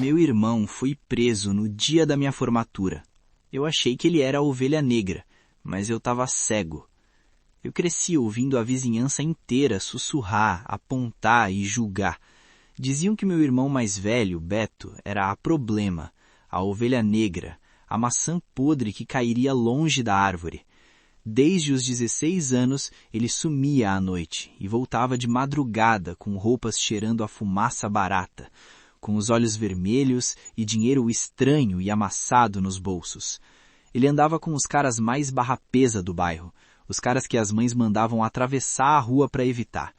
Meu irmão foi preso no dia da minha formatura. Eu achei que ele era a ovelha negra, mas eu estava cego. Eu cresci ouvindo a vizinhança inteira sussurrar, apontar e julgar. Diziam que meu irmão mais velho, Beto, era a problema, a ovelha negra, a maçã podre que cairia longe da árvore. Desde os 16 anos, ele sumia à noite e voltava de madrugada com roupas cheirando a fumaça barata, com os olhos vermelhos e dinheiro estranho e amassado nos bolsos. Ele andava com os caras mais barra-pesa do bairro, os caras que as mães mandavam atravessar a rua para evitar.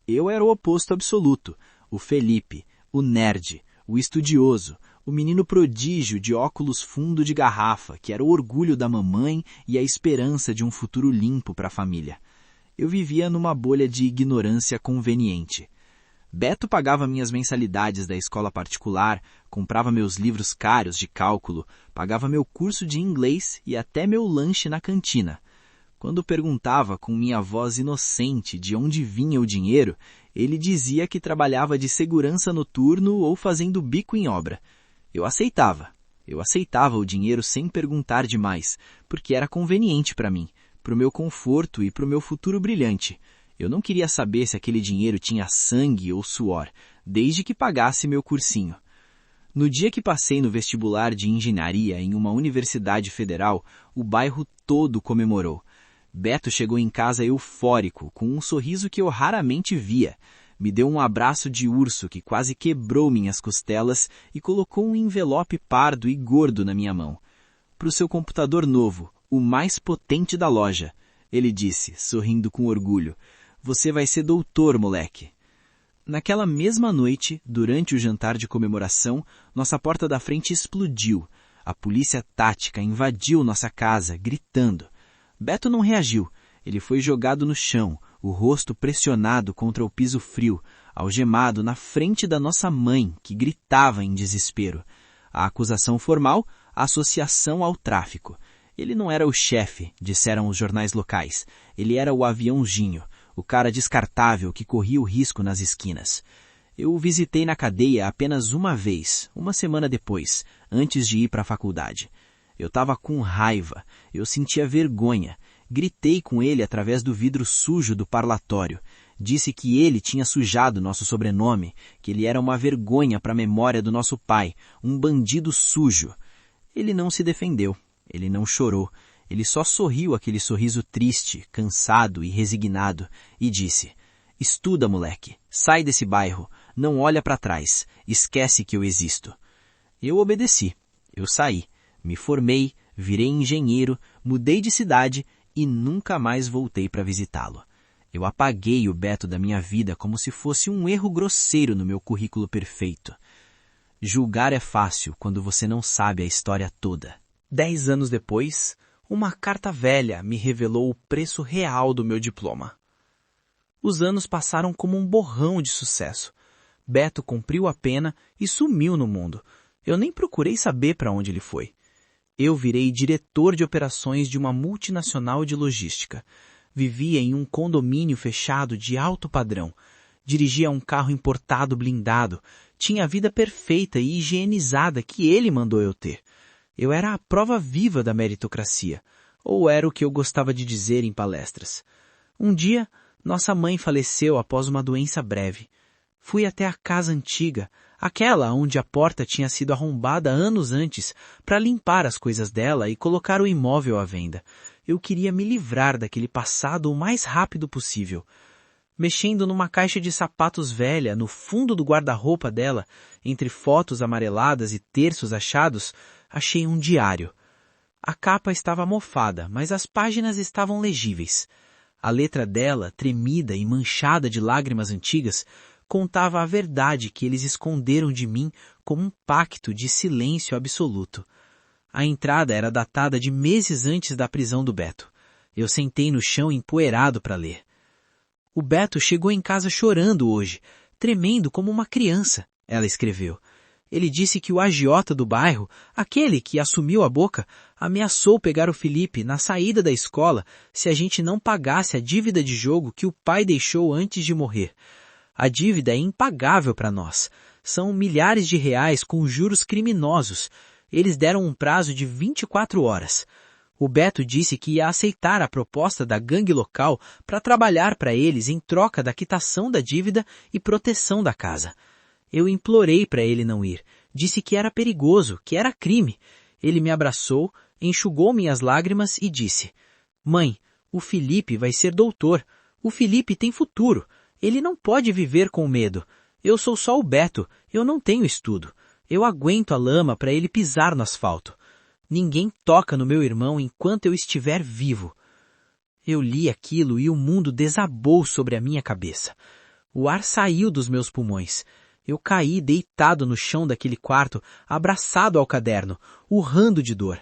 Eu era o oposto absoluto, o Felipe, o nerd, o estudioso, o menino prodígio de óculos fundo de garrafa, que era o orgulho da mamãe e a esperança de um futuro limpo para a família. Eu vivia numa bolha de ignorância conveniente. Beto pagava minhas mensalidades da escola particular, comprava meus livros caros de cálculo, pagava meu curso de inglês e até meu lanche na cantina. Quando perguntava com minha voz inocente de onde vinha o dinheiro, ele dizia que trabalhava de segurança noturno ou fazendo bico em obra. Eu aceitava o dinheiro sem perguntar demais, porque era conveniente para mim, para o meu conforto e para o meu futuro brilhante. Eu não queria saber se aquele dinheiro tinha sangue ou suor, desde que pagasse meu cursinho. No dia que passei no vestibular de engenharia em uma universidade federal, o bairro todo comemorou. Beto chegou em casa eufórico, com um sorriso que eu raramente via. Me deu um abraço de urso que quase quebrou minhas costelas e colocou um envelope pardo e gordo na minha mão. Para o seu computador novo, o mais potente da loja, ele disse, sorrindo com orgulho. Você vai ser doutor, moleque. Naquela mesma noite, durante o jantar de comemoração, nossa porta da frente explodiu. A polícia tática invadiu nossa casa, gritando. Beto não reagiu. Ele foi jogado no chão, o rosto pressionado contra o piso frio, algemado na frente da nossa mãe, que gritava em desespero. A acusação formal, associação ao tráfico. Ele não era o chefe, disseram os jornais locais. Ele era o aviãozinho, o cara descartável que corria o risco nas esquinas. Eu o visitei na cadeia apenas uma vez, uma semana depois, antes de ir para a faculdade. Eu estava com raiva, eu sentia vergonha. Gritei com ele através do vidro sujo do parlatório. Disse que ele tinha sujado nosso sobrenome, que ele era uma vergonha para a memória do nosso pai, um bandido sujo. Ele não se defendeu, ele não chorou. Ele só sorriu aquele sorriso triste, cansado e resignado e disse, estuda, moleque, sai desse bairro, não olha para trás, esquece que eu existo. Eu obedeci, eu saí, me formei, virei engenheiro, mudei de cidade e nunca mais voltei para visitá-lo. Eu apaguei o Beto da minha vida como se fosse um erro grosseiro no meu currículo perfeito. Julgar é fácil quando você não sabe a história toda. 10 anos depois, uma carta velha me revelou o preço real do meu diploma. Os anos passaram como um borrão de sucesso. Beto cumpriu a pena e sumiu no mundo. Eu nem procurei saber para onde ele foi. Eu virei diretor de operações de uma multinacional de logística. Vivia em um condomínio fechado de alto padrão. Dirigia um carro importado blindado. Tinha a vida perfeita e higienizada que ele mandou eu ter. Eu era a prova viva da meritocracia, ou era o que eu gostava de dizer em palestras. Um dia, nossa mãe faleceu após uma doença breve. Fui até a casa antiga, aquela onde a porta tinha sido arrombada anos antes, para limpar as coisas dela e colocar o imóvel à venda. Eu queria me livrar daquele passado o mais rápido possível. Mexendo numa caixa de sapatos velha no fundo do guarda-roupa dela, entre fotos amareladas e terços achados, achei um diário. A capa estava mofada, mas as páginas estavam legíveis. A letra dela, tremida e manchada de lágrimas antigas, contava a verdade que eles esconderam de mim como um pacto de silêncio absoluto. A entrada era datada de meses antes da prisão do Beto. Eu sentei no chão empoeirado para ler. O Beto chegou em casa chorando hoje, tremendo como uma criança, ela escreveu. Ele disse que o agiota do bairro, aquele que assumiu a boca, ameaçou pegar o Felipe na saída da escola se a gente não pagasse a dívida de jogo que o pai deixou antes de morrer. A dívida é impagável para nós. São milhares de reais com juros criminosos. Eles deram um prazo de 24 horas. O Beto disse que ia aceitar a proposta da gangue local para trabalhar para eles em troca da quitação da dívida e proteção da casa. Eu implorei para ele não ir. Disse que era perigoso, que era crime. Ele me abraçou, enxugou minhas lágrimas e disse: "Mãe, o Felipe vai ser doutor. O Felipe tem futuro. Ele não pode viver com medo. Eu sou só o Beto. Eu não tenho estudo. Eu aguento a lama para ele pisar no asfalto. Ninguém toca no meu irmão enquanto eu estiver vivo." Eu li aquilo e o mundo desabou sobre a minha cabeça. O ar saiu dos meus pulmões. Eu caí deitado no chão daquele quarto, abraçado ao caderno, urrando de dor.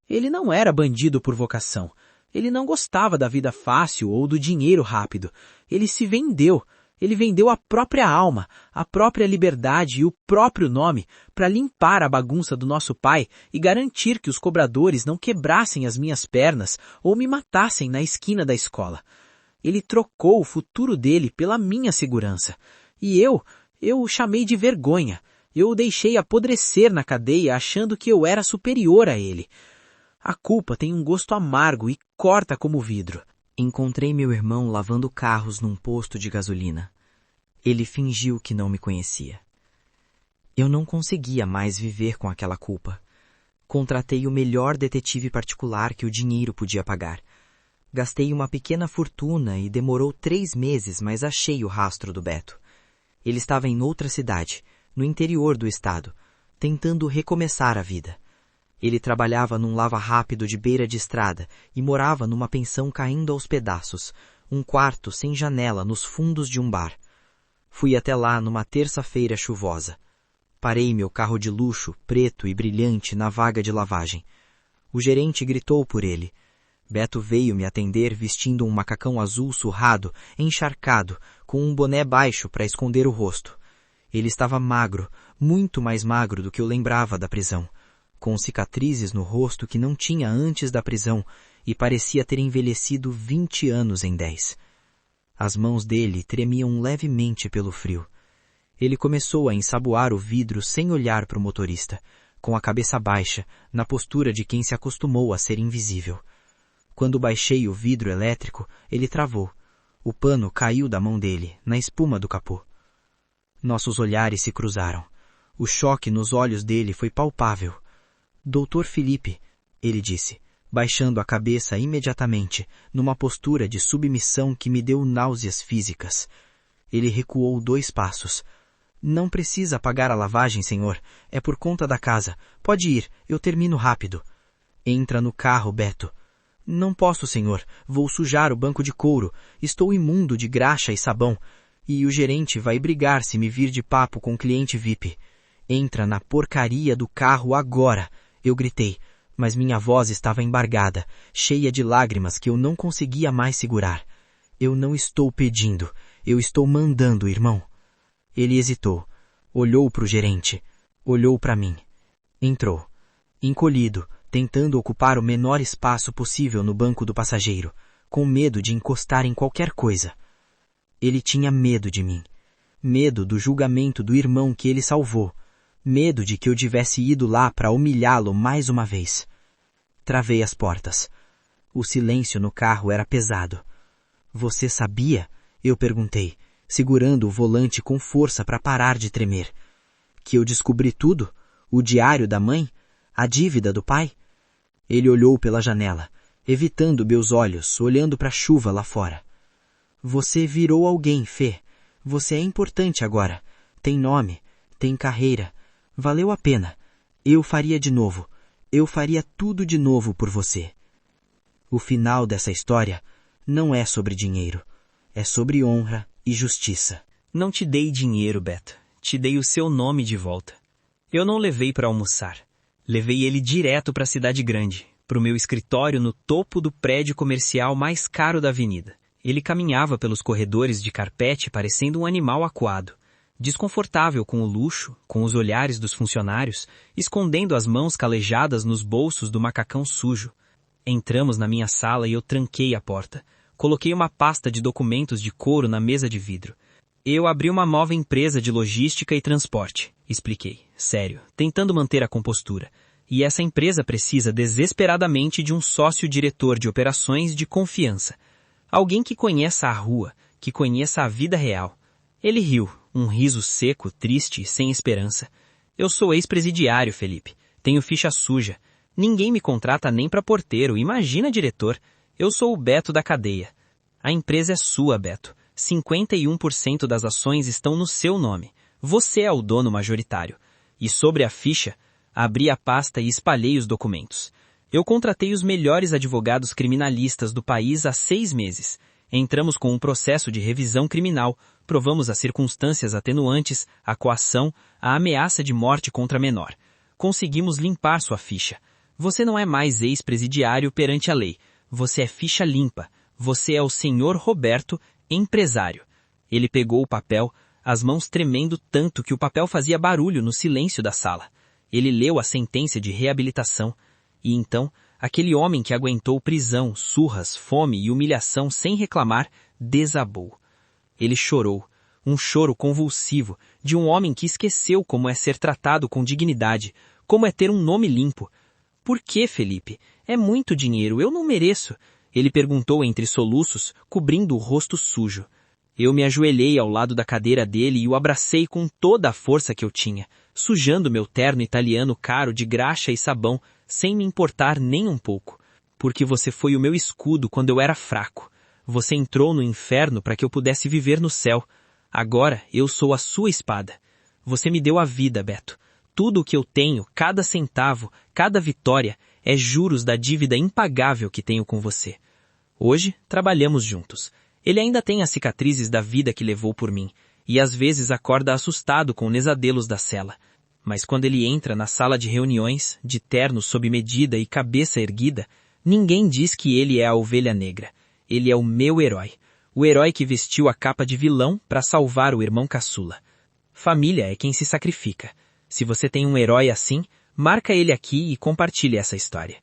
Ele não era bandido por vocação. Ele não gostava da vida fácil ou do dinheiro rápido. Ele se vendeu. Ele vendeu a própria alma, a própria liberdade e o próprio nome para limpar a bagunça do nosso pai e garantir que os cobradores não quebrassem as minhas pernas ou me matassem na esquina da escola. Ele trocou o futuro dele pela minha segurança. E eu o chamei de vergonha. Eu o deixei apodrecer na cadeia achando que eu era superior a ele. A culpa tem um gosto amargo e corta como vidro. Encontrei meu irmão lavando carros num posto de gasolina. Ele fingiu que não me conhecia. Eu não conseguia mais viver com aquela culpa. Contratei o melhor detetive particular que o dinheiro podia pagar. Gastei uma pequena fortuna e demorou 3 meses, mas achei o rastro do Beto. Ele estava em outra cidade, no interior do estado, tentando recomeçar a vida. Ele trabalhava num lava-rápido de beira de estrada e morava numa pensão caindo aos pedaços, um quarto sem janela nos fundos de um bar. Fui até lá numa terça-feira chuvosa. Parei meu carro de luxo, preto e brilhante, na vaga de lavagem. O gerente gritou por ele. Beto veio me atender vestindo um macacão azul surrado, encharcado, com um boné baixo para esconder o rosto. Ele estava magro, muito mais magro do que eu lembrava da prisão, com cicatrizes no rosto que não tinha antes da prisão e parecia ter envelhecido 20 anos em 10. As mãos dele tremiam levemente pelo frio. Ele começou a ensaboar o vidro sem olhar para o motorista, com a cabeça baixa, na postura de quem se acostumou a ser invisível. Quando baixei o vidro elétrico, ele travou. O pano caiu da mão dele, na espuma do capô. Nossos olhares se cruzaram. O choque nos olhos dele foi palpável. "Doutor Felipe", ele disse, baixando a cabeça imediatamente, numa postura de submissão que me deu náuseas físicas. Ele recuou 2 passos. "Não precisa pagar a lavagem, senhor. É por conta da casa. Pode ir, eu termino rápido." "Entra no carro, Beto." "Não posso, senhor. Vou sujar o banco de couro. Estou imundo de graxa e sabão. E o gerente vai brigar se me vir de papo com cliente VIP." "Entra na porcaria do carro agora!" eu gritei, mas minha voz estava embargada, cheia de lágrimas que eu não conseguia mais segurar. "Eu não estou pedindo. Eu estou mandando, irmão." Ele hesitou. Olhou para o gerente. Olhou para mim. Entrou. Encolhido, tentando ocupar o menor espaço possível no banco do passageiro, com medo de encostar em qualquer coisa. Ele tinha medo de mim. Medo do julgamento do irmão que ele salvou. Medo de que eu tivesse ido lá para humilhá-lo mais uma vez. Travei as portas. O silêncio no carro era pesado. "Você sabia?" eu perguntei, segurando o volante com força para parar de tremer. "Que eu descobri tudo? O diário da mãe? A dívida do pai?" Ele olhou pela janela, evitando meus olhos, olhando para a chuva lá fora. "Você virou alguém, Fê. Você é importante agora. Tem nome, tem carreira. Valeu a pena. Eu faria de novo. Eu faria tudo de novo por você." O final dessa história não é sobre dinheiro. É sobre honra e justiça. Não te dei dinheiro, Beto. Te dei o seu nome de volta. Eu não levei para almoçar. Levei ele direto para a cidade grande, para o meu escritório no topo do prédio comercial mais caro da avenida. Ele caminhava pelos corredores de carpete parecendo um animal acuado, desconfortável com o luxo, com os olhares dos funcionários, escondendo as mãos calejadas nos bolsos do macacão sujo. Entramos na minha sala e eu tranquei a porta. Coloquei uma pasta de documentos de couro na mesa de vidro. Eu abri uma nova empresa de logística e transporte, expliquei, sério, tentando manter a compostura. E essa empresa precisa desesperadamente de um sócio-diretor de operações de confiança. Alguém que conheça a rua, que conheça a vida real. Ele riu, um riso seco, triste e sem esperança. Eu sou ex-presidiário, Felipe. Tenho ficha suja. Ninguém me contrata nem para porteiro, imagina diretor. Eu sou o Beto da cadeia. A empresa é sua, Beto. 51% das ações estão no seu nome. Você é o dono majoritário. E sobre a ficha, abri a pasta e espalhei os documentos. Eu contratei os melhores advogados criminalistas do país há 6 meses. Entramos com um processo de revisão criminal, provamos as circunstâncias atenuantes, a coação, a ameaça de morte contra menor. Conseguimos limpar sua ficha. Você não é mais ex-presidiário perante a lei. Você é ficha limpa. Você é o senhor Roberto, empresário. Ele pegou o papel, as mãos tremendo tanto que o papel fazia barulho no silêncio da sala. Ele leu a sentença de reabilitação. E então, aquele homem que aguentou prisão, surras, fome e humilhação sem reclamar, desabou. Ele chorou, um choro convulsivo, de um homem que esqueceu como é ser tratado com dignidade, como é ter um nome limpo. Por que, Felipe? É muito dinheiro, eu não mereço. Ele perguntou entre soluços, cobrindo o rosto sujo. Eu me ajoelhei ao lado da cadeira dele e o abracei com toda a força que eu tinha, sujando meu terno italiano caro de graxa e sabão, sem me importar nem um pouco. Porque você foi o meu escudo quando eu era fraco. Você entrou no inferno para que eu pudesse viver no céu. Agora eu sou a sua espada. Você me deu a vida, Beto. Tudo o que eu tenho, cada centavo, cada vitória, é juros da dívida impagável que tenho com você. Hoje, trabalhamos juntos. Ele ainda tem as cicatrizes da vida que levou por mim, e às vezes acorda assustado com nesadelos da cela. Mas quando ele entra na sala de reuniões, de terno sob medida e cabeça erguida, ninguém diz que ele é a ovelha negra. Ele é o meu herói. O herói que vestiu a capa de vilão para salvar o irmão caçula. Família é quem se sacrifica. Se você tem um herói assim, marca ele aqui e compartilhe essa história.